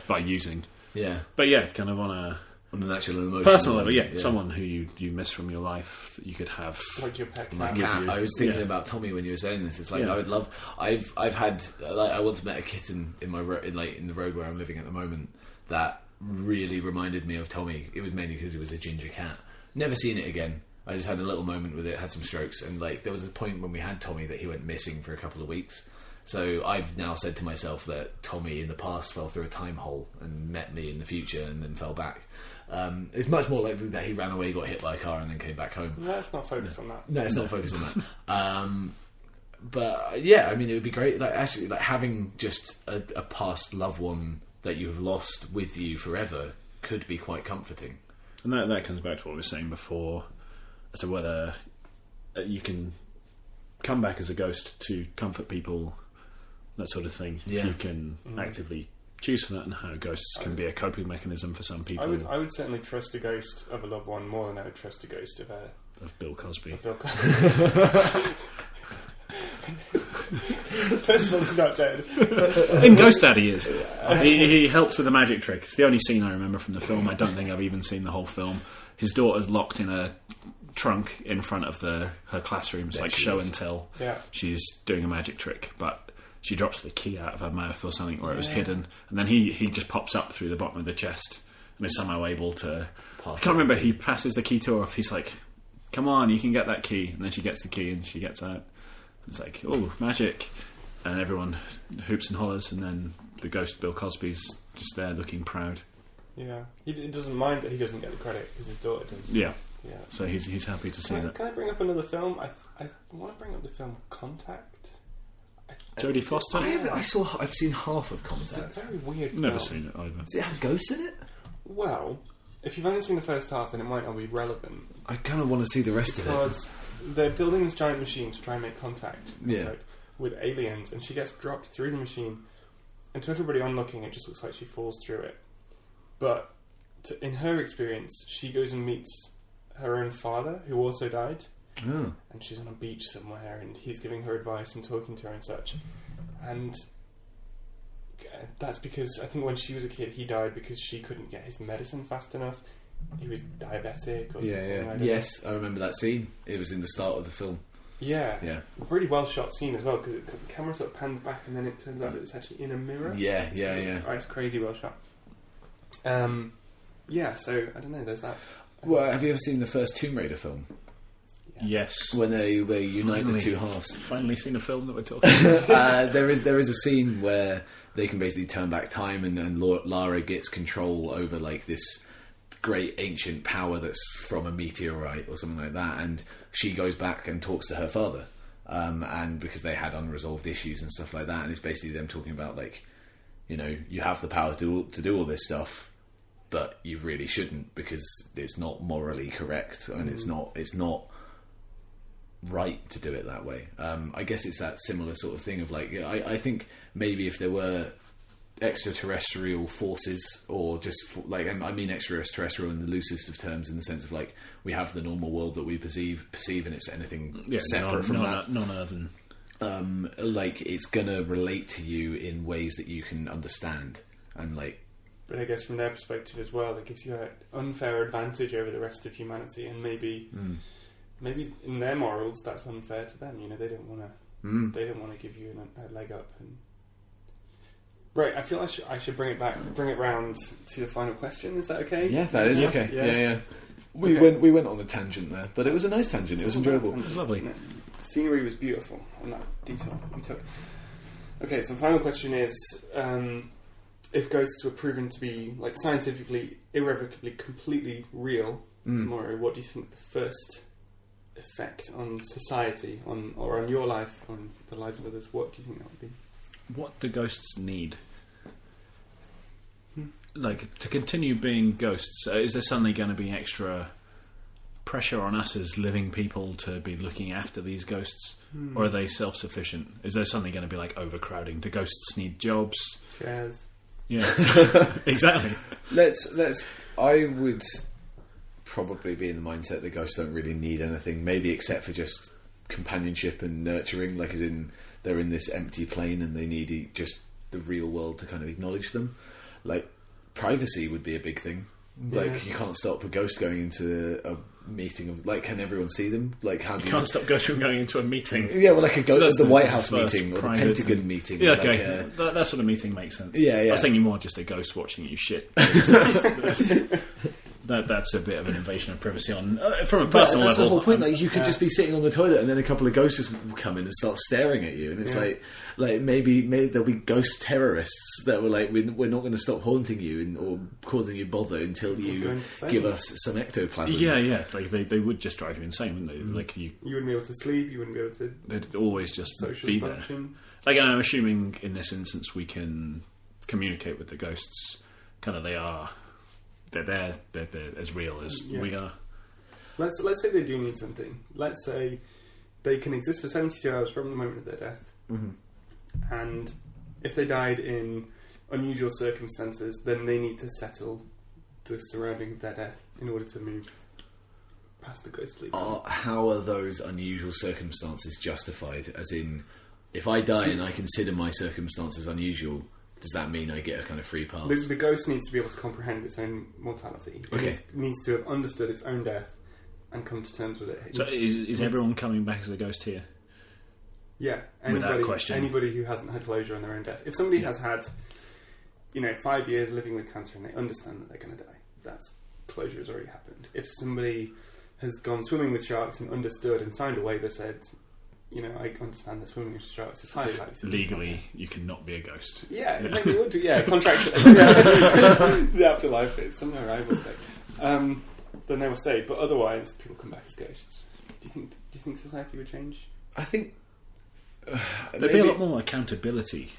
by using. Yeah, but kind of on an actual emotional personal level, someone who you miss from your life that you could have, like your pet my cat. cat. I was thinking about Tommy when you were saying this. It's like I would love. I've had I once met a kitten in the road where I'm living at the moment that really reminded me of Tommy. It was mainly because it was a ginger cat. Never seen it again. I just had a little moment with it, had some strokes, and like there was a point when we had Tommy that he went missing for a couple of weeks. So I've now said to myself that Tommy in the past fell through a time hole and met me in the future and then fell back. It's much more likely that he ran away, got hit by a car, and then came back home. Let's not focus on that. No, it's not focused on that. But yeah, I mean, it would be great. Like actually, like having just a past loved one that you have lost with you forever could be quite comforting. And that comes back to what we were saying before, as to whether you can come back as a ghost to comfort people, that sort of thing. Yeah. You can actively choose for that, and how ghosts can be a coping mechanism for some people. I would certainly trust a ghost of a loved one more than I would trust a ghost of Bill Cosby. Bill Cosby. First of all, he's not dead. In Ghost Dad he is. He helps with the magic trick. It's the only scene I remember from the film. I don't think I've even seen the whole film. His daughter's locked in a trunk in front of her classroom. It's like show and tell. Yeah. She's doing a magic trick, but she drops the key out of her mouth or something, or it was hidden, and then he just pops up through the bottom of the chest and is somehow able to... I can't remember, he passes the key to her, or if he's like, come on, you can get that key, and then she gets the key and she gets out. It's like, oh, magic. And everyone hoops and hollers, and then the ghost Bill Cosby's just there looking proud. Yeah. He doesn't mind that he doesn't get the credit, because his daughter does. Yeah. Yeah. So he's happy to see that. Can I bring up another film? I want to bring up the film Contact. Jodie Foster? I've seen half of It's Contact. a very weird film. Never seen it either. Does it have ghosts in it? Well, if you've only seen the first half, then it might not be relevant. I kind of want to see the rest of it. Because they're building this giant machine to try and make contact with aliens, and she gets dropped through the machine, and to everybody onlooking, it just looks like she falls through it. But in her experience, she goes and meets her own father, who also died, and she's on a beach somewhere, and he's giving her advice and talking to her and such. And that's because I think when she was a kid, he died because she couldn't get his medicine fast enough. He was diabetic or something. Yeah. Yes, I remember that scene. It was in the start of the film. Yeah. Really well shot scene as well, because the camera sort of pans back and then it turns out that it's actually in a mirror. Yeah. It's crazy well shot. So I don't know, there's that. Well, have you ever seen the first Tomb Raider film? Yes. When they unite the two halves. Finally seen a film that we're talking about. There is a scene where they can basically turn back time, and Lara gets control over like this great ancient power that's from a meteorite or something like that, and she goes back and talks to her father, and because they had unresolved issues and stuff like that, and it's basically them talking about like, you have the power to do all this stuff, but you really shouldn't, because it's not morally correct, and it's not right to do it that way. I guess it's that similar sort of thing of like, I think maybe if there were extraterrestrial forces, or just like, I mean extraterrestrial in the loosest of terms, in the sense of like, we have the normal world that we perceive, and it's anything separate from that, non-earthen. Like, it's gonna relate to you in ways that you can understand, and like. But I guess from their perspective as well, it gives you an unfair advantage over the rest of humanity, and maybe in their morals that's unfair to them. They don't want to give you a leg up. And right, I feel I should bring it round to the final question. Is that okay? Yeah, that is okay. Yeah. We went on a tangent there, but it was a nice tangent. It was enjoyable. It was lovely. The scenery was beautiful on that detour we took. Okay, so the final question is, if ghosts were proven to be like scientifically, irrevocably, completely real tomorrow, what do you think the first effect on society, or on your life, on the lives of others, what do you think that would be? What do ghosts need? Like, to continue being ghosts, is there suddenly going to be extra pressure on us as living people to be looking after these ghosts? Or are they self-sufficient? Is there suddenly going to be like overcrowding? Do ghosts need jobs? Chairs. Yeah, exactly. I would probably be in the mindset that ghosts don't really need anything, maybe except for just companionship and nurturing, like as in they're in this empty plane and they need just the real world to kind of acknowledge them. Like, privacy would be a big thing. Like, you can't stop a ghost going into a meeting of, like, can everyone see them? Like, how do you can't stop ghosts from going into a meeting? Yeah, well, like the White House first meeting or the Pentagon meeting. Yeah, okay, that sort of meeting makes sense. Yeah. I was thinking more just a ghost watching you shit. That's a bit of an invasion of privacy on from a personal level. That's the whole point. Like, you could just be sitting on the toilet, and then a couple of ghosts just come in and start staring at you, and it's like maybe there'll be ghost terrorists that were like, we're not going to stop haunting you or causing you bother until you give us some ectoplasm. Yeah. Like they would just drive you insane, wouldn't they? Like you wouldn't be able to sleep. You wouldn't be able to. They'd always just be there. function. Like, and I'm assuming in this instance we can communicate with the ghosts. Kind of, they're there. They're as real as we are. Let's say they do need something. Let's say they can exist for 72 hours from the moment of their death. And if they died in unusual circumstances, then they need to settle the surrounding of their death in order to move past the ghostly. How are those unusual circumstances justified? As in, if I die and I consider my circumstances unusual, does that mean I get a kind of free pass? The ghost needs to be able to comprehend its own mortality. It needs to have understood its own death and come to terms with it. So is everyone coming back as a ghost here? Yeah. Without question. Anybody who hasn't had closure on their own death. If somebody has had, 5 years living with cancer and they understand that they're going to die, that's closure has already happened. If somebody has gone swimming with sharks and understood and signed a waiver, said, I understand that swimming with sharks is highly likely. Legally, you cannot be a ghost. Yeah, maybe you would do. Yeah, contractually. The afterlife is somewhere I will stay. Then they will stay. But otherwise, people come back as ghosts. Do you think society would change? I think there'd be a lot more accountability.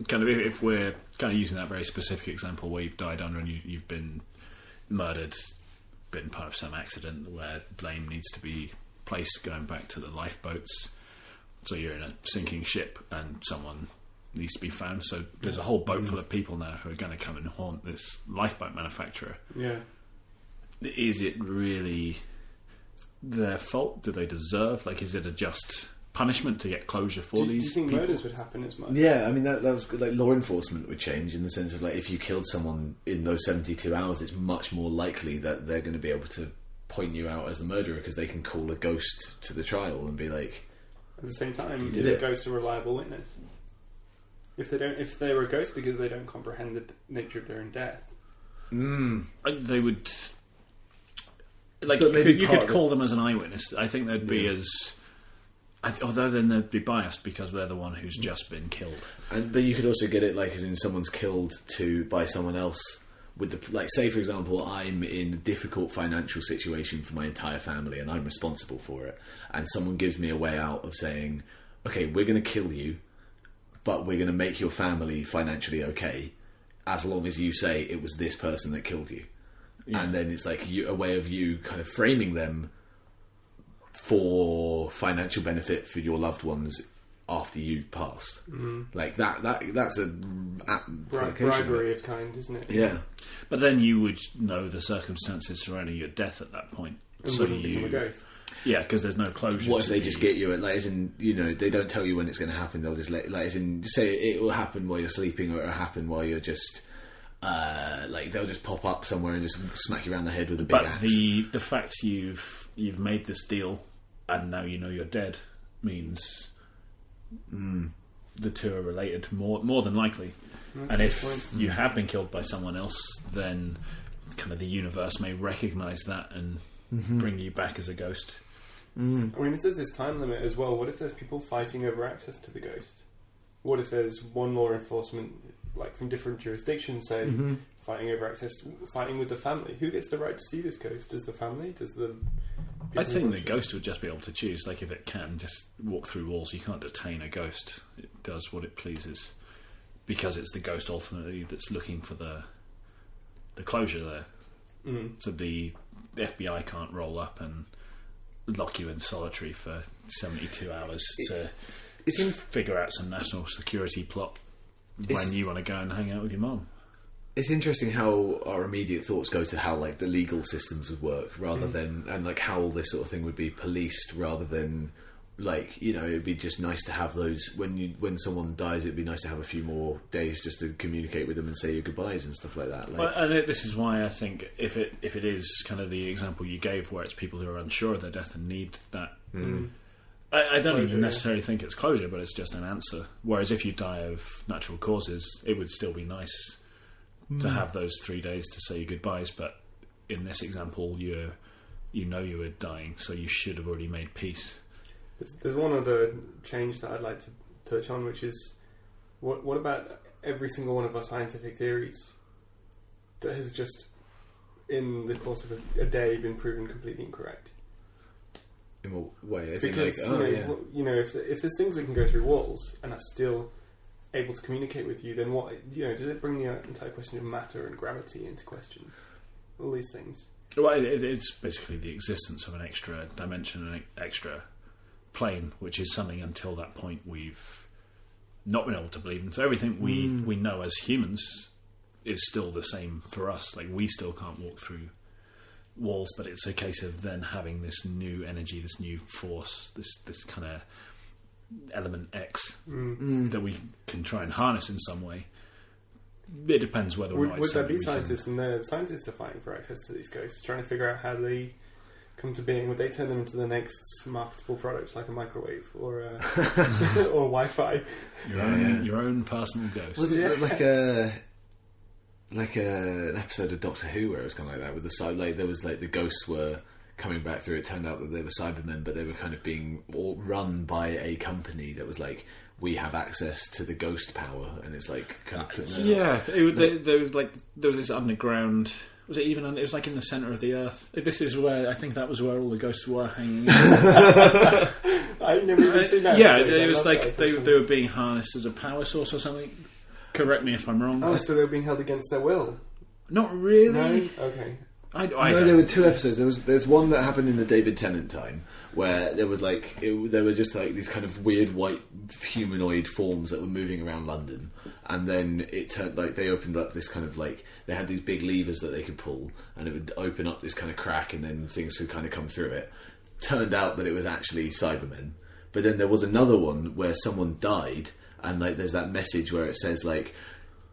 Kind of, if we're kind of using that very specific example where you've died under and you've been murdered, been part of some accident where blame needs to be placed, going back to the lifeboats. So you're in a sinking ship and someone needs to be found. So there's a whole boat full of people now who are going to come and haunt this lifeboat manufacturer. Yeah. Is it really their fault? Do they deserve? Like, is it a just punishment to get closure for Do you these think people. murders would happen as much? Yeah, I mean that was like law enforcement would change in the sense of like if you killed someone in those 72 hours, it's much more likely that they're going to be able to point you out as the murderer because they can call a ghost to the trial and be like. At the same time, did is a it. ghost a reliable witness? If they were a ghost because they don't comprehend the nature of their own death. They would. Like But maybe you part could of call them as an eyewitness. I think they'd be although then they'd be biased because they're the one who's just been killed. But you could also get it like as in someone's killed by someone else with the like. Say for example, I'm in a difficult financial situation for my entire family, and I'm responsible for it. And someone gives me a way out of saying, "Okay, we're going to kill you, but we're going to make your family financially okay, as long as you say it was this person that killed you." Yeah. And then it's like a way of you kind of framing them for financial benefit for your loved ones after you've passed. Like that's a Bribery of kind, isn't it? Yeah. But then you would know the circumstances surrounding your death at that point. And So wouldn't become a ghost. yeah, because there's no closure. What if to they the- just get you at like as in they don't tell you when it's going to happen? They'll just like as in say it will happen while you're sleeping or it'll happen while you're just like they'll just pop up somewhere and just smack you around the head with a big But axe. the fact you've made this deal and now you know you're dead means the two are related more than likely. That's And a if good point. you have been killed by someone else, then kind of the universe may recognise that and bring you back as a ghost. I mean, if there's this time limit as well, what if there's people fighting over access to the ghost? What if there's one law enforcement, like from different jurisdictions, say, fighting over access, fighting with the family? Who gets the right to see this ghost? Does the family? Does the... I people think who the watch ghost would just be able to choose. Like, if it can just walk through walls, you can't detain a ghost. It does what it pleases. Because it's the ghost ultimately that's looking for the closure there. So the FBI can't roll up and lock you in solitary for 72 hours to figure out some national security plot when you want to go and hang out with your mum. It's interesting how our immediate thoughts go to how like the legal systems would work rather than and like how all this sort of thing would be policed rather than like it'd be just nice to have those when someone dies. It'd be nice to have a few more days just to communicate with them and say your goodbyes and stuff like that. Like, Well, and this is why I think if it is kind of the example you gave, where it's people who are unsure of their death and need that. I don't Closure, even necessarily think it's closure, but it's just an answer. Whereas if you die of natural causes, it would still be nice to have those 3 days to say your goodbyes. But in this example, you were dying, so you should have already made peace. There's one other change that I'd like to touch on, which is what about every single one of our scientific theories that has just, in the course of a day, been proven completely incorrect? in what way? Because if there's things that can go through walls and are still able to communicate with you, then what does it bring the entire question of matter and gravity into question? All these things. Well, it's basically the existence of an extra dimension, an extra plane, which is something until that point we've not been able to believe in. So everything we know as humans is still the same for us. Like, we still can't walk through walls, but it's a case of then having this new energy, this new force, this kind of element X that we can try and harness in some way. It depends whether or not Would it's there be something we scientists, and the scientists are fighting for access to these ghosts, trying to figure out how they come to being? Would they turn them into the next marketable product, like a microwave or or Wi-Fi? your own personal ghost. Was it like an episode of Doctor Who where it was kind of like that with there was like the ghosts were coming back through. It turned out that they were Cybermen, but they were kind of being all run by a company that was like, we have access to the ghost power, and it's like kind of putting that there was this underground. Was it even? It was like in the centre of the earth. This is where I think that was where all the ghosts were hanging out. I've never even seen that. Yeah, episode. it I was love like that they episode. were being harnessed as a power source or something. Correct me if I'm wrong. Oh, so they were being held against their will? Not really. No? Okay. I No, don't. there were two episodes. There's one that happened in the David Tennant time where there was there were just like these kind of weird white humanoid forms that were moving around London, and then it turned like they opened up this kind of like they had these big levers that they could pull, and it would open up this kind of crack, and then things would kind of come through it. Turned out that it was actually Cybermen, But then there was another one where someone died, and like there's that message where it says like,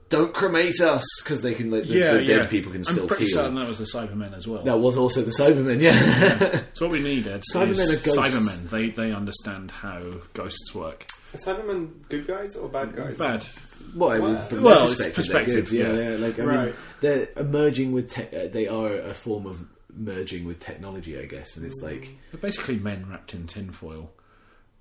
"Don't cremate us," because they can, like, the dead people can still I'm pretty feel. certain that was the Cybermen as well. That was also the Cybermen, yeah. So what we need, Ed, Cybermen is are ghosts. Cybermen. They understand how ghosts work. Are Cybermen good guys or bad guys? Bad. Well, I mean, Wow. from Well, their it's perspective, perspective, they're good. Like, I mean, Right. they're emerging with. They are a form of merging with technology, I guess, and it's like. They're basically men wrapped in tinfoil.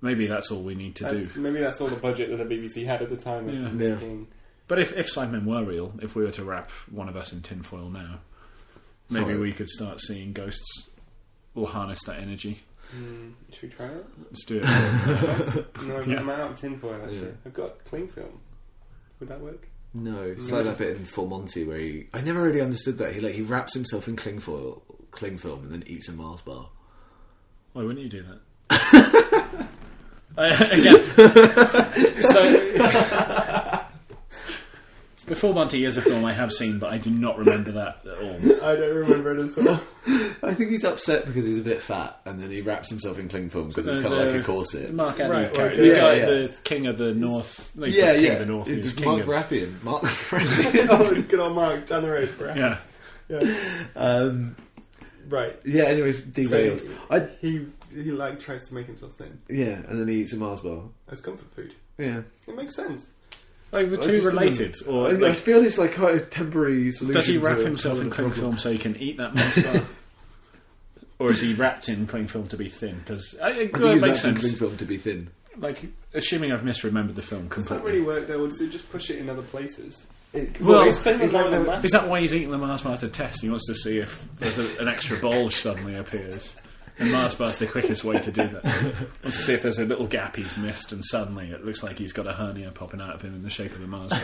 Maybe that's all we need to do. Maybe that's all the budget that the BBC had at the time. Yeah. Making- But if Cybermen were real, if we were to wrap one of us in tinfoil now, maybe we could start seeing ghosts or harness that energy. Should we try it? Let's do it. No, Yeah. I'm out of tinfoil actually. Yeah. I've got cling film. Would that work? No, it's like that bit in Full Monty where I never really understood that. He wraps himself in cling film, and then eats a Mars bar. Why wouldn't you do that? Again, so The Full Monty is a film I have seen, but I do not remember that at all. I don't remember it at all. I think he's upset because he's a bit fat, and then he wraps himself in cling film because it's kind of like a corset. Mark Addy, Right, character, okay. the guy, Yeah. the king of the north. No, he's Yeah, not king yeah. of the north. He was It's king Mark of Baratheon. Mark Baratheon. Oh, good old Mark down the road, bro. yeah. Yeah. Right. Yeah. Anyways, derailed. So he like tries to make himself thin Yeah, and then he eats a Mars bar. as comfort food. Yeah. It makes sense. Like the I two just related, or I like, feel it's like quite a temporary solution. does he wrap to himself in cling problem. film so he can eat that Mars bar? Or is he wrapped in cling film to be thin? Because I think it he's makes wrapped in sense. cling film to be thin. Like, assuming I've misremembered the film Does that completely. really work though, or does it just push it in other places? Well, it's same as like the Is that why he's eating the Mars bar to test? He wants to see if there's an extra bulge suddenly appears. And Mars bar's the quickest way to do that. Wants to see if there's a little gap he's missed, and suddenly it looks like he's got a hernia popping out of him in the shape of a Mars bar.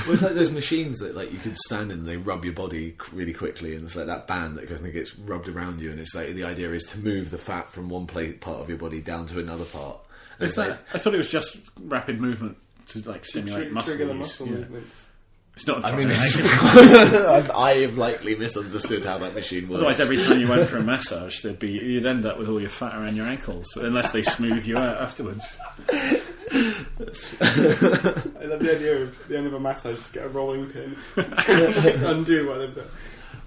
Well, it's like those machines that like you could stand in and they rub your body really quickly, and it's like that band that goes and gets rubbed around you, and it's like the idea is to move the fat from one part of your body down to another part. And Is that? I thought it was just rapid movement to like stimulate muscle. trigger the use. muscle Yeah. movements. It's not. I mean, I have likely misunderstood how that machine works. Otherwise, every time you went for a massage, you'd end up with all your fat around your ankles, unless they smooth you out afterwards. I love the idea of the end of a massage, just get a rolling pin, undo what they've done.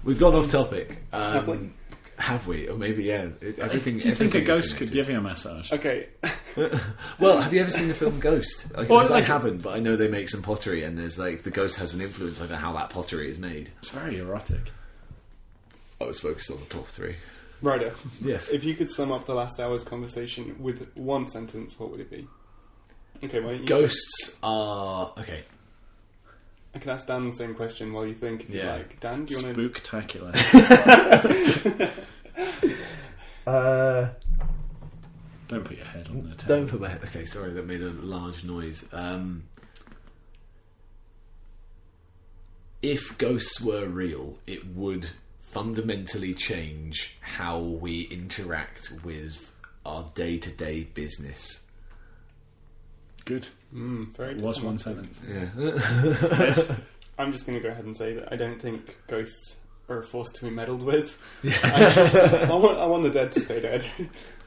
We've gone off topic. Have we? Have we? Or maybe, yeah. Everything. Do you think a everything is ghost could connected. give you a massage? Okay, Well, have you ever seen the film Ghost? Like, Well, 'cause like- I haven't, but I know they make some pottery, and there's like the ghost has an influence over how that pottery is made. It's very erotic. I was focused on the top three. Ryder, Yes. if you could sum up the last hour's conversation with one sentence, what would it be? Okay, why don't you... Ghosts are okay. I can ask Dan the same question while you think, if you Yeah. like. Dan, do you want Spooktacular. Don't put your head on the table. Don't put my head. Okay, sorry, that made a large noise. If ghosts were real, it would fundamentally change how we interact with our day-to-day business. Good. very It was diplomatic. one sentence. Yeah. I'm just going to go ahead and say that I don't think ghosts are a force to be meddled with. I want the dead to stay dead.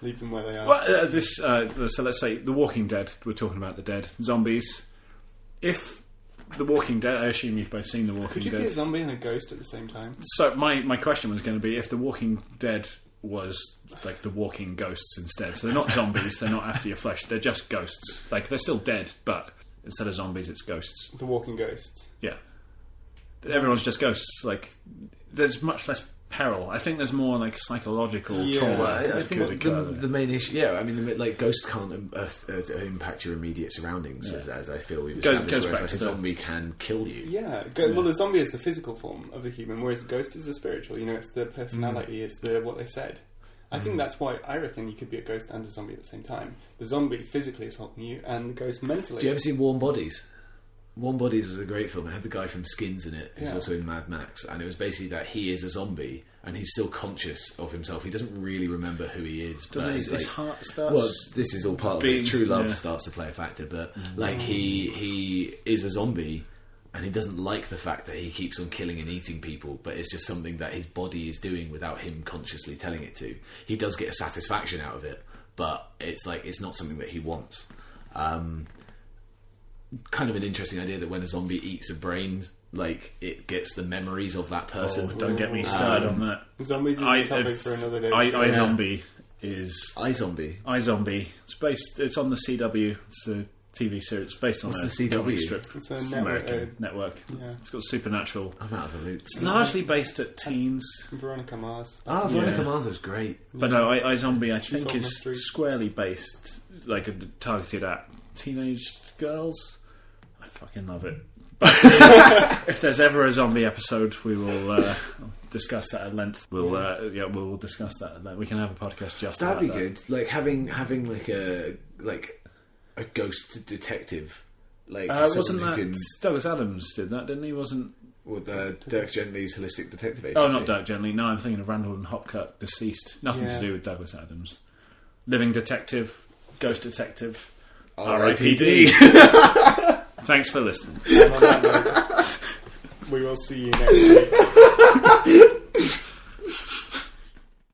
Leave them where they are. Well, so let's say The Walking Dead. We're talking about the dead. Zombies. If The Walking Dead, I assume you've both seen The Walking Could you Dead. be a zombie and a ghost at the same time? So my question was going to be if The Walking Dead was like the walking ghosts instead. So they're not zombies, they're not after your flesh, they're just ghosts. Like, they're still dead, but instead of zombies, it's ghosts. The walking ghosts. Yeah. Everyone's just ghosts. Like, there's much less peril. I think there's more, like, psychological Yeah, trauma I that think could occur. the main issue, yeah, I mean, like ghosts can't impact your immediate surroundings, as I feel we've established. Goes whereas back like to a the- zombie can kill you. Yeah. Well, the zombie is the physical form of the human, whereas the ghost is the spiritual. You know, it's the personality, it's the what they said. I think that's why I reckon you could be a ghost and a zombie at the same time. The zombie physically assaulting you, and the ghost mentally. Do you ever see Warm Bodies? Warm Bodies was a great film. It had the guy from Skins in it, who's Yeah. also in Mad Max, and it was basically that he is a zombie and he's still conscious of himself. He doesn't really remember who he is. Doesn't but his, it's his like, heart starts... well, this is all part of being- it. True love yeah. starts to play a factor, but like he is a zombie, and he doesn't like the fact that he keeps on killing and eating people. But it's just something that his body is doing without him consciously telling it to. He does get a satisfaction out of it, but it's like it's not something that he wants. Kind of an interesting idea that when a zombie eats a brain, like it gets the memories of that person. Oh, don't get me started on that. Zombies is a topic for another day. iZombie is iZombie. iZombie. It's on the CW. It's a TV series. It's based on What's a the CW? comic strip. It's a American network. Yeah. It's got Supernatural. I'm out of the loop. It's largely based at teens. Veronica Mars. Veronica Mars was great. But no, iZombie I She's think on is mystery. squarely based, like targeted at teenage girls. I fucking love it. But if there's ever a zombie episode, we will discuss that at length. We'll discuss that at length. We can have a podcast just That'd about be that. good. Like having like a ghost detective. Like Wasn't someone who that can, Douglas Adams did that, didn't he? Wasn't with Dirk Gently's Holistic Detective Agency? Oh, not Dirk Gently. No, I'm thinking of Randall and Hopkirk, deceased. Nothing to do with Douglas Adams. Living detective, ghost detective, R.I.P.D. Thanks for listening. And on that note, we will see you next week.